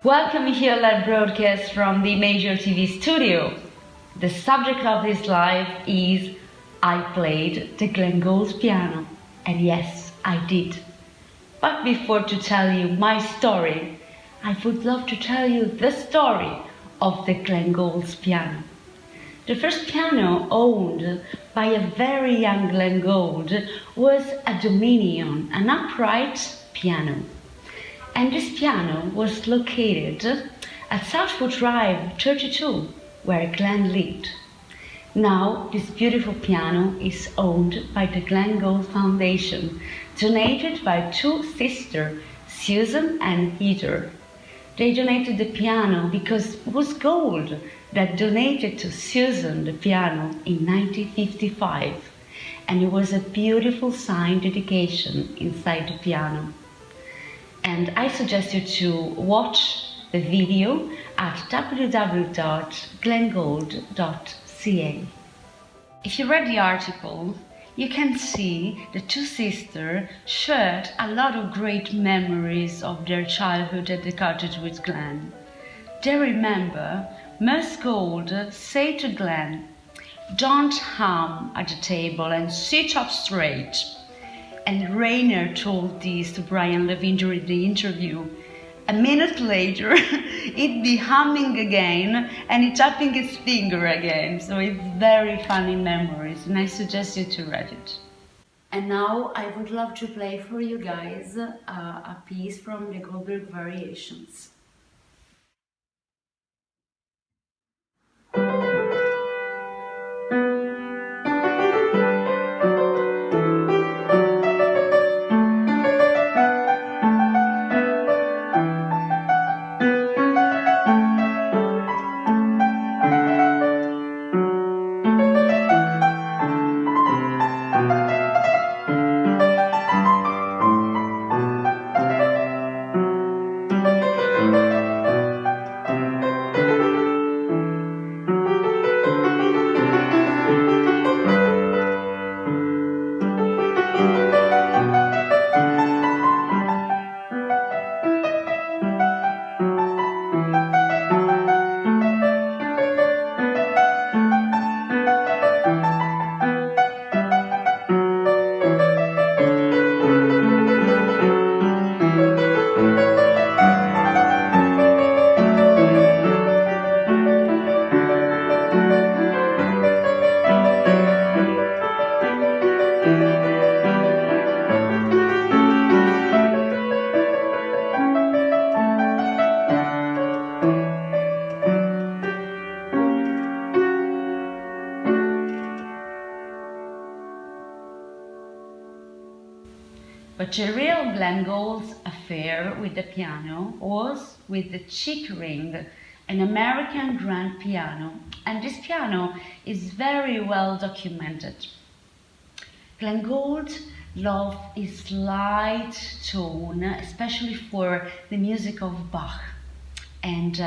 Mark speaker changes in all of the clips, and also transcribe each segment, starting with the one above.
Speaker 1: Welcome here live broadcast from the Major TV studio. The subject of this live is I played the Glenn Gould piano, and yes, I did. But before to tell you my story, I would love to tell you the story of the Glenn Gould's piano. The first piano owned by a very young Glenn Gould was a Dominion, an upright piano. And this piano was located at Southwood Drive 32, where Glenn lived. Now, this beautiful piano is owned by the Glenn Gould Foundation, donated by two sisters, Susan and Heather. They donated the piano because it was Gould that donated to Susan the piano in 1955, and it was a beautiful signed dedication inside the piano. And I suggest you to watch the video at www.glenngould.ca. If you read the article, you can see the two sisters shared a lot of great memories of their childhood at the cottage with Glenn. They remember Miss Gould say to Glenn, "Don't hum at the table and sit up straight." And Rainer told this to Brian Levine during the interview. A minute later, he'd be humming again and he'd tapping his finger again. So it's very funny memories, and I suggest you to read it. And now I would love to play for you guys a piece from the Goldberg Variations. But the real Glenn Gould's affair with the piano was with the Chickering, an American grand piano, and this piano is very well documented. Glenn Gould loved his light tone, especially for the music of Bach, and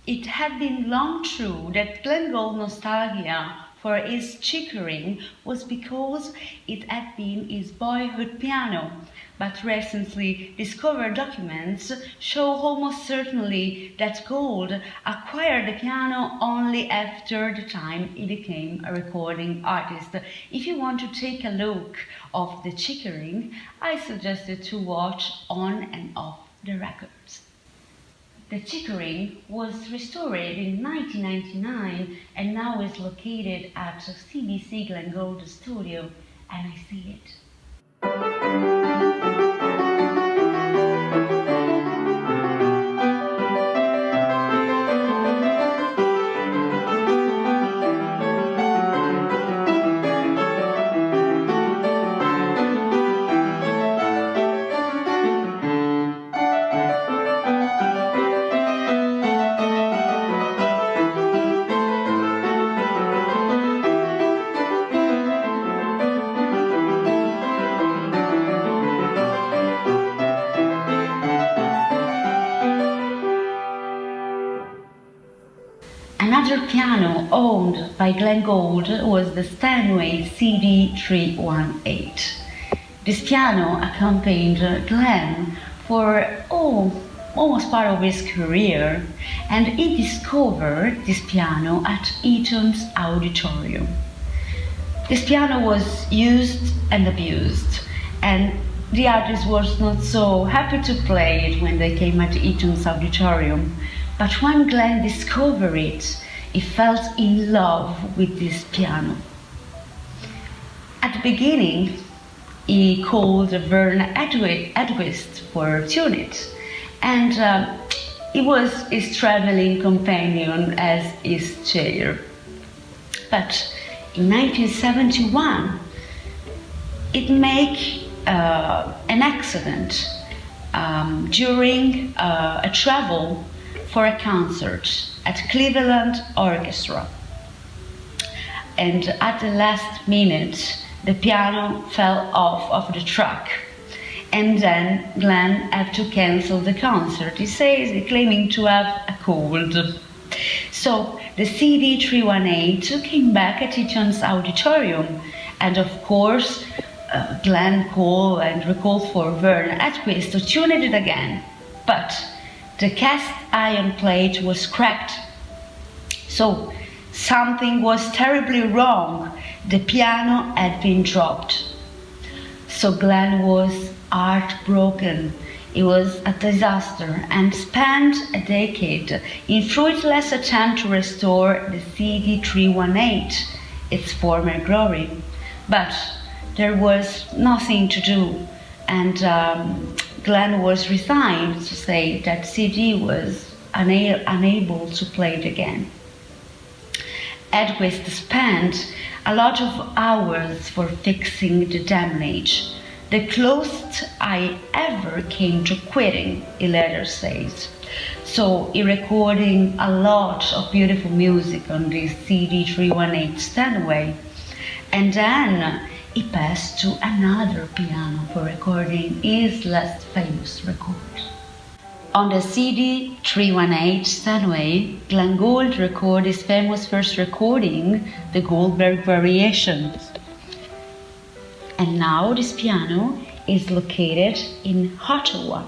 Speaker 1: it had been long true that Glenn Gould's nostalgia for his Chickering was because it had been his boyhood piano, but recently discovered documents show almost certainly that Gould acquired the piano only after the time he became a recording artist. If you want to take a look of the Chickering, I suggest you to watch On and Off the Records. The Chickering was restored in 1999 and now is located at CBC Glenn Gould Studio, and I see it. Another piano owned by Glenn Gould was the Steinway CD 318. This piano accompanied Glenn for almost part of his career, and he discovered this piano at Eton's auditorium. This piano was used and abused, and the artist was not so happy to play it when they came at Eton's auditorium. But when Glenn discovered it, he felt in love with this piano. At the beginning, he called Vern Edquist for tune it, and he was his traveling companion as his chair. But in 1971, it made an accident during a travel for a concert at Cleveland Orchestra. And at the last minute, the piano fell off of the track. And then Glenn had to cancel the concert. He says he's claiming to have a cold. So the CD 318 came back at Eton's auditorium, and of course Glenn called and recalled for Vern Edquist to tune it again. But the cast iron plate was cracked. So something was terribly wrong. The piano had been dropped. So Glenn was heartbroken. It was a disaster and spent a decade in fruitless attempt to restore the CD 318, its former glory. But there was nothing to do, and Glenn was resigned to say that CD was unable to play it again. Edquist spent a lot of hours for fixing the damage. The closest I ever came to quitting, he later says. So he recording a lot of beautiful music on this CD 318 Steinway, and then he passed to another piano for recording his last famous record. On the CD 318 Steinway, Glenn Gould recorded his famous first recording, the Goldberg Variations. And now this piano is located in Ottawa.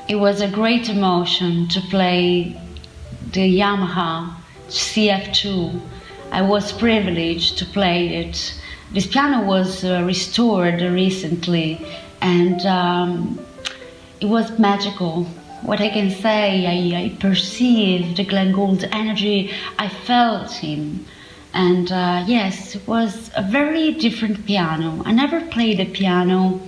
Speaker 1: It was a great emotion to play the Yamaha CF II. I was privileged to play it. This piano was restored recently, and it was magical. What I can say, I perceived the Glenn Gould energy, I felt him. And yes, it was a very different piano. I never played a piano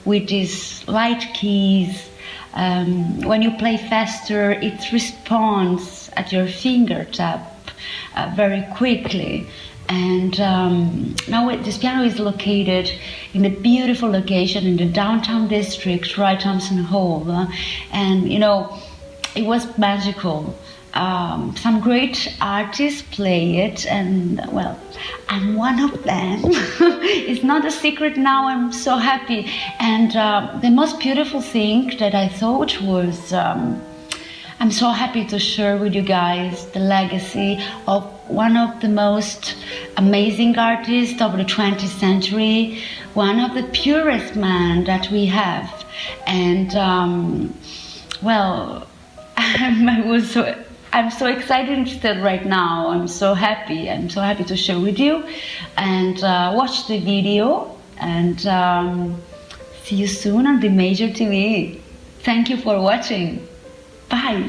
Speaker 1: with these light keys. When you play faster, it responds at your fingertip very quickly. And now this piano is located in a beautiful location in the downtown district, Roy Thomson Hall. And you know, it was magical. Some great artists play it, and well, I'm one of them. It's not a secret now, I'm so happy. And the most beautiful thing that I thought was, I'm so happy to share with you guys the legacy of one of the most amazing artists of the 20th century, one of the purest men that we have. And well, I'm so excited right now. I'm so happy to share with you, and watch the video, and see you soon on the Major TV. Thank you for watching. Bye.